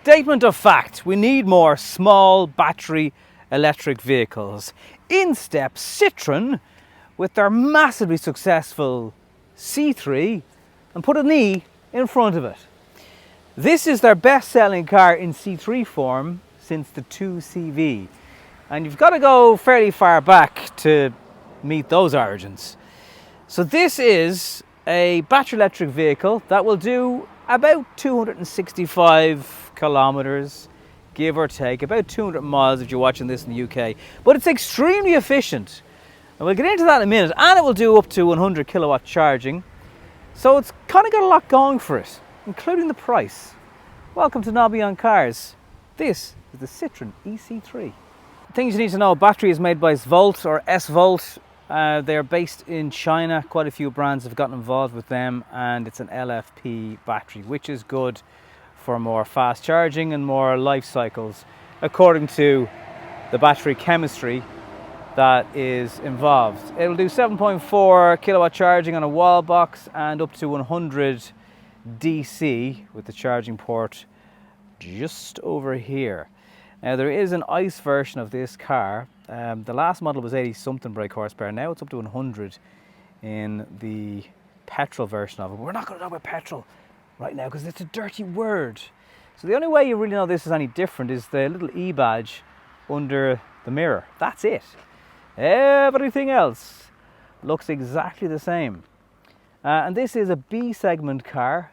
Statement of fact, we need more small battery electric vehicles. In steps Citroen with their massively successful C3 and put an E in front of it. This is their best-selling car in C3 form since the 2CV. And you've got to go fairly far back to meet those origins. So this is a battery electric vehicle that will do about 265 kilometers, give or take, about 200 miles if you're watching this in the UK. But it's extremely efficient. And we'll get into that in a minute. And it will do up to 100 kilowatt charging. So it's kind of got a lot going for it, including the price. Welcome to Nobby on Cars. This is the Citroen e-C3. Things you need to know: battery is made by Volt or S-Volt. They are based in China. Quite a few brands have gotten involved with them, and it's an LFP battery, which is good for more fast charging and more life cycles, according to the battery chemistry that is involved. It will do 7.4 kilowatt charging on a wall box and up to 100 DC with the charging port just over here. Now there is an ICE version of this car. The last model was 80 something brake horsepower. Now it's up to 100 in the petrol version of it. We're not going to talk about petrol right now because it's a dirty word. So the only way you really know this is any different is the little E badge under the mirror. That's it. Everything else looks exactly the same. And this is a B segment car.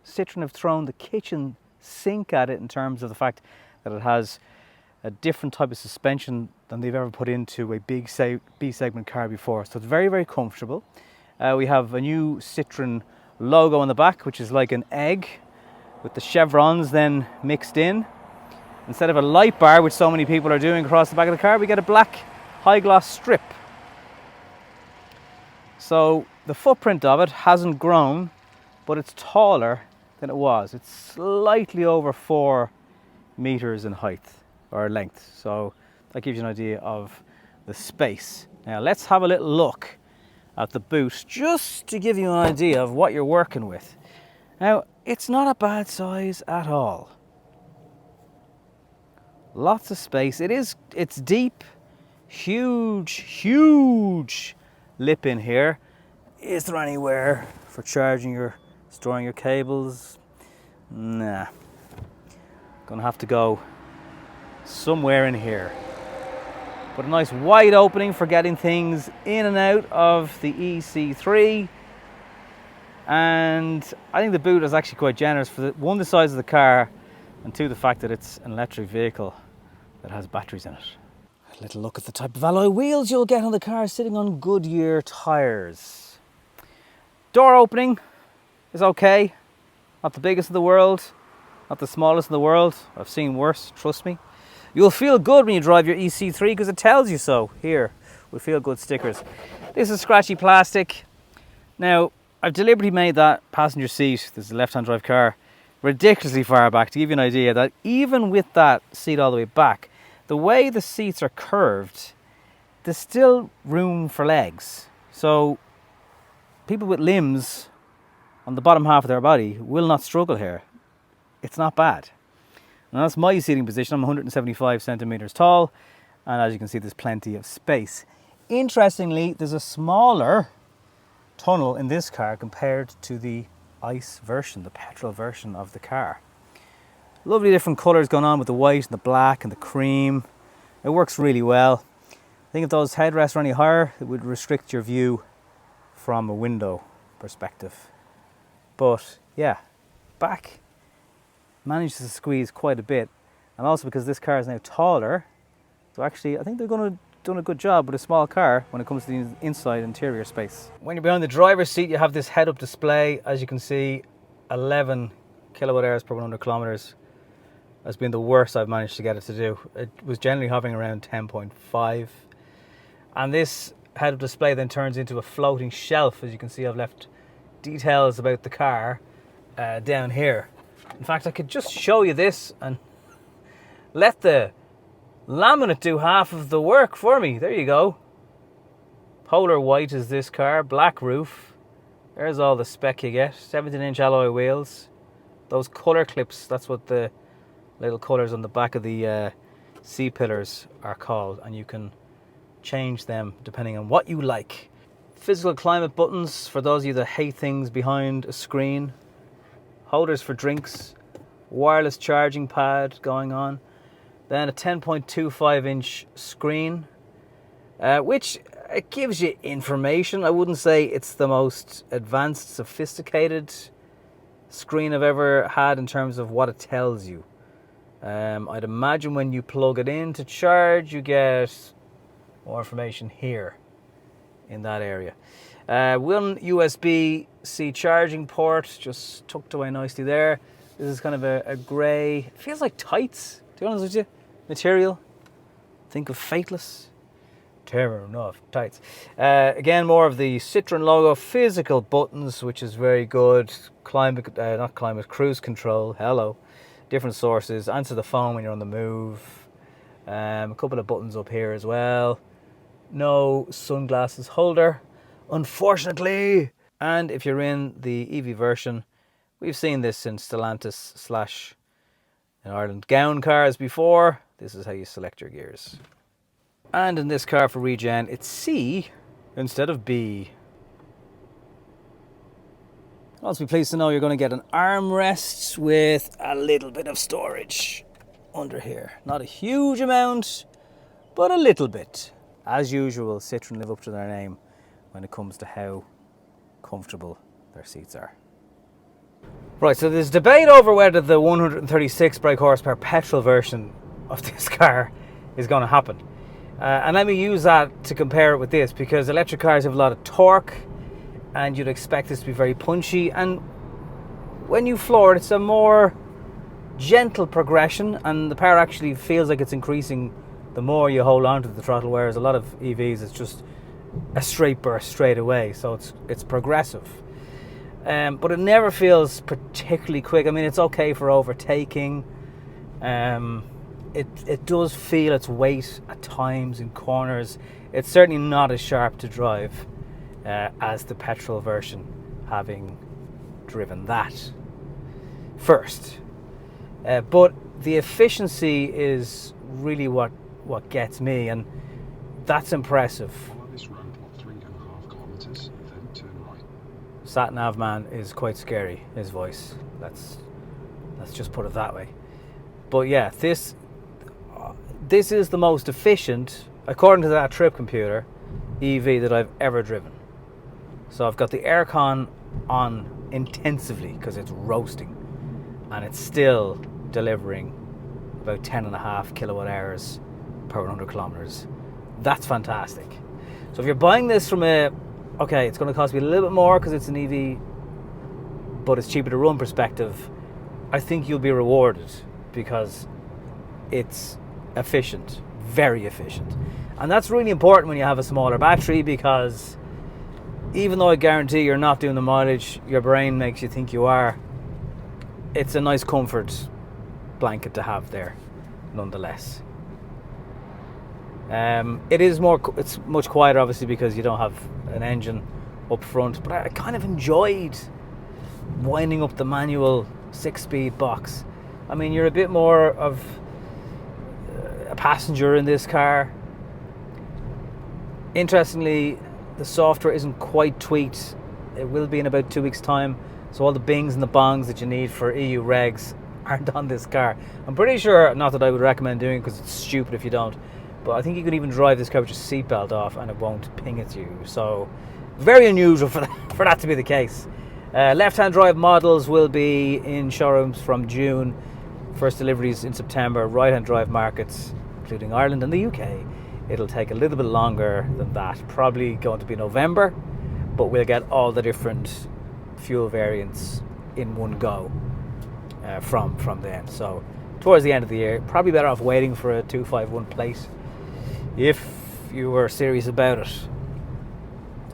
Citroen have thrown the kitchen sink at it in terms of the fact that it has a different type of suspension than they've ever put into a big B segment car before. So it's very, very comfortable. We have a new Citroen logo on the back, which is like an egg with the chevrons then mixed in. Instead of a light bar, which so many people are doing across the back of the car, we get a black high gloss strip. So the footprint of it hasn't grown, but it's taller than it was. It's slightly over 4 meters in height or length, so that gives you an idea of the space. Now let's have a little look at the boot just to give you an idea of what you're working with. Now it's not a bad size at all. Lots of space. It's deep, huge lip in here. Is there anywhere for charging or storing your cables? Nah. Gonna have to go somewhere in here. But a nice wide opening for getting things in and out of the e-C3. And I think the boot is actually quite generous for one, the size of the car, and two, the fact that it's an electric vehicle that has batteries in it. A little look at the type of alloy wheels you'll get on the car sitting on Goodyear tyres. Door opening is okay. Not the biggest in the world, not the smallest in the world. I've seen worse, trust me. You'll feel good when you drive your e-C3 because it tells you so here with Feel Good stickers. This is scratchy plastic. Now, I've deliberately made that passenger seat, this is a left-hand drive car, ridiculously far back to give you an idea that even with that seat all the way back, the way the seats are curved, there's still room for legs. So people with limbs on the bottom half of their body will not struggle here. It's not bad. And that's my seating position. I'm 175 centimeters tall, and as you can see, there's plenty of space. Interestingly, there's a smaller tunnel in this car compared to the ICE version, the petrol version of the car. Lovely different colours going on with the white and the black and the cream. It works really well. I think if those headrests were any higher, it would restrict your view from a window perspective. But yeah, back managed to squeeze quite a bit, and also because this car is now taller, so actually I think they're going to done a good job with a small car when it comes to the inside interior space. When you're behind the driver's seat, you have this head-up display. As you can see, 11 kilowatt hours per 100 kilometers has been the worst I've managed to get it to do. It was generally hovering around 10.5, and this head-up display then turns into a floating shelf. As you can see, I've left details about the car down here. In fact, I could just show you this and let the laminate do half of the work for me. There you go. Polar white is this car, black roof. There's all the spec you get. 17-inch alloy wheels. Those colour clips, that's what the little colours on the back of the C-pillars are called, and you can change them depending on what you like. Physical climate buttons for those of you that hate things behind a screen. Holders for drinks. Wireless charging pad going on. Then a 10.25 inch screen, which it gives you information. I wouldn't say it's the most advanced, sophisticated screen I've ever had in terms of what it tells you. I'd imagine when you plug it in to charge, you get more information here in that area. One USB-C charging port just tucked away nicely there. This is kind of a grey, it feels like tights, to be honest with you, material. Think of Fateless. Tear enough, tights. Again, more of the Citroen logo, physical buttons, which is very good. Cruise control, hello. Different sources, answer the phone when you're on the move. A couple of buttons up here as well. No sunglasses holder, unfortunately. And if you're in the EV version, we've seen this in Stellantis / in Ireland Gown cars before. This is how you select your gears. And in this car for regen, it's C instead of B. Also be pleased to know you're going to get an armrest with a little bit of storage under here. Not a huge amount, but a little bit. As usual, Citroen live up to their name when it comes to how comfortable their seats are. Right, so there's debate over whether the 136 brake horsepower petrol version of this car is going to happen. And let me use that to compare it with this, because electric cars have a lot of torque and you'd expect this to be very punchy, and when you floor it, it's a more gentle progression and the power actually feels like it's increasing the more you hold on to the throttle, whereas a lot of EVs it's just a straight burst straight away, so it's progressive. But it never feels particularly quick. I mean, it's okay for overtaking. It does feel its weight at times in corners. It's certainly not as sharp to drive as the petrol version, having driven that first. But the efficiency is really what gets me, and that's impressive. Follow this road for 3.5 kilometers, then turn right. Sat nav man is quite scary, his voice. Let's just put it that way. But yeah, this is the most efficient, according to that trip computer, EV that I've ever driven. So I've got the aircon on intensively because it's roasting, and it's still delivering about 10.5 kilowatt hours per 100 kilometers. That's fantastic. So if you're buying this from okay, it's going to cost me a little bit more because it's an EV, but it's cheaper to run perspective, I think you'll be rewarded because it's efficient, very efficient. And that's really important when you have a smaller battery, because even though I guarantee you're not doing the mileage your brain makes you think you are, it's a nice comfort blanket to have there nonetheless. It's much quieter obviously because you don't have an engine up front, but I kind of enjoyed winding up the manual 6-speed box. I mean, you're a bit more of a passenger in this car. Interestingly, the software isn't quite tweaked. It will be in about 2 weeks' time, so all the bings and the bongs that you need for EU regs aren't on this car. I'm pretty sure, not that I would recommend doing it because it's stupid if you don't, but I think you can even drive this car with your seatbelt off and it won't ping at you. So very unusual for that to be the case. Left-hand drive models will be in showrooms from June. First deliveries in September. Right-hand drive markets, including Ireland and the UK, it'll take a little bit longer than that. Probably going to be November, but we'll get all the different fuel variants in one go from then. So towards the end of the year, probably better off waiting for a 251 plate if you were serious about it.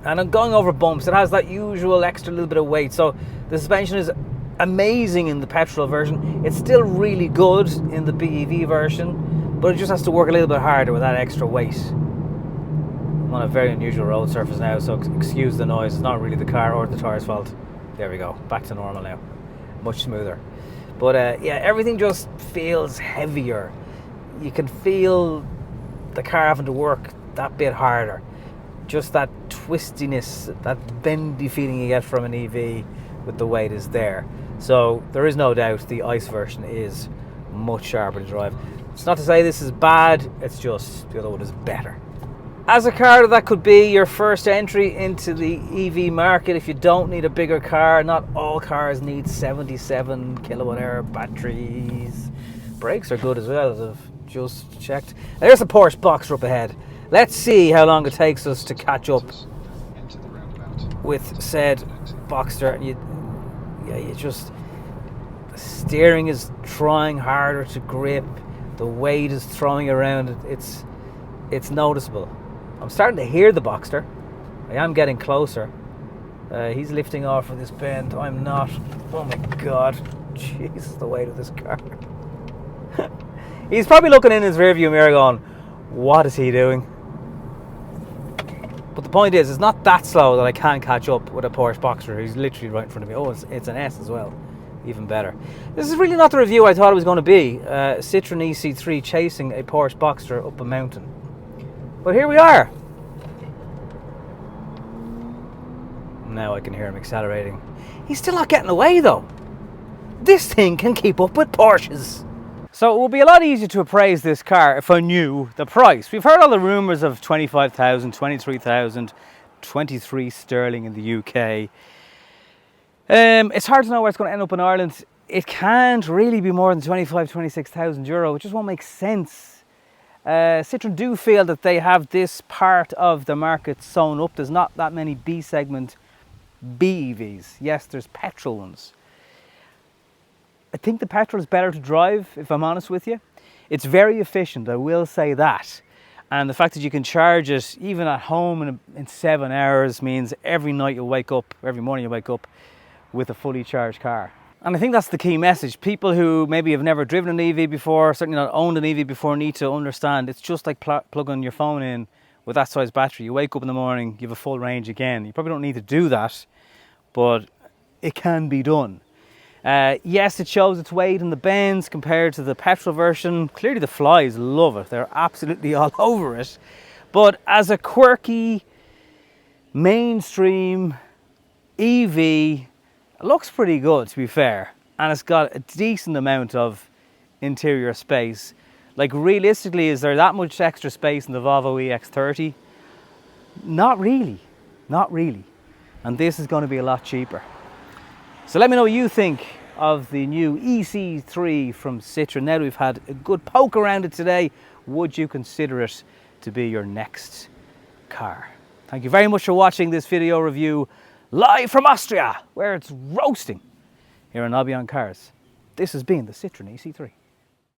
And I'm going over bumps. It has that usual extra little bit of weight. So the suspension is amazing in the petrol version. It's still really good in the BEV version, but it just has to work a little bit harder with that extra weight. I'm on a very unusual road surface now, so excuse the noise. It's not really the car or the tyre's fault. There we go. Back to normal now. Much smoother. But yeah, everything just feels heavier. You can feel the car having to work that bit harder. Just that twistiness, that bendy feeling you get from an EV with the weight is there. So there is no doubt the ICE version is much sharper to drive. It's not to say this is bad, it's just the other one is better. As a car that could be your first entry into the EV market, if you don't need a bigger car, not all cars need 77 kilowatt hour batteries. Brakes are good as well, as I've just checked. There's a Porsche Boxster up ahead. Let's see how long it takes us to catch up with said Boxster. You just, the steering is trying harder to grip, the weight is throwing around. It's noticeable. I'm starting to hear the Boxster. I am getting closer. He's lifting off for this bend. I'm not. Oh my God. Jesus, the weight of this car. He's probably looking in his rearview mirror going, what is he doing? But the point is, it's not that slow that I can't catch up with a Porsche Boxster. He's literally right in front of me. Oh, it's an S as well. Even better. This is really not the review I thought it was going to be. Citroen e-C3 chasing a Porsche Boxster up a mountain. But here we are. Now I can hear him accelerating. He's still not getting away though. This thing can keep up with Porsches. So it would be a lot easier to appraise this car if I knew the price. We've heard all the rumours of 25,000, 23,000, 23 sterling in the UK. It's hard to know where it's going to end up in Ireland. It can't really be more than 25, 26,000 euro. It just won't make sense. Citroen do feel that they have this part of the market sewn up. There's not that many B segment BEVs. Yes, there's petrol ones. I think the petrol is better to drive, if I'm honest with you. It's very efficient, I will say that. And the fact that you can charge it even at home in 7 hours means every night you'll wake up, every morning you'll wake up with a fully charged car. And I think that's the key message. People who maybe have never driven an EV before, certainly not owned an EV before, need to understand it's just like plugging your phone in with that size battery. You wake up in the morning, you have a full range again. You probably don't need to do that, but it can be done. Yes, it shows its weight in the bends compared to the petrol version. Clearly the flies love it. They're absolutely all over it. But as a quirky, mainstream EV, it looks pretty good, to be fair, and it's got a decent amount of interior space. Like, realistically, is there that much extra space in the Volvo EX30? Not really, not really. And this is going to be a lot cheaper. So let me know what you think of the new e-C3 from Citroen. Now that we've had a good poke around it today, would you consider it to be your next car? Thank you very much for watching this video review live from Austria, where it's roasting here on Nobby on Cars. This has been the Citroen e-C3.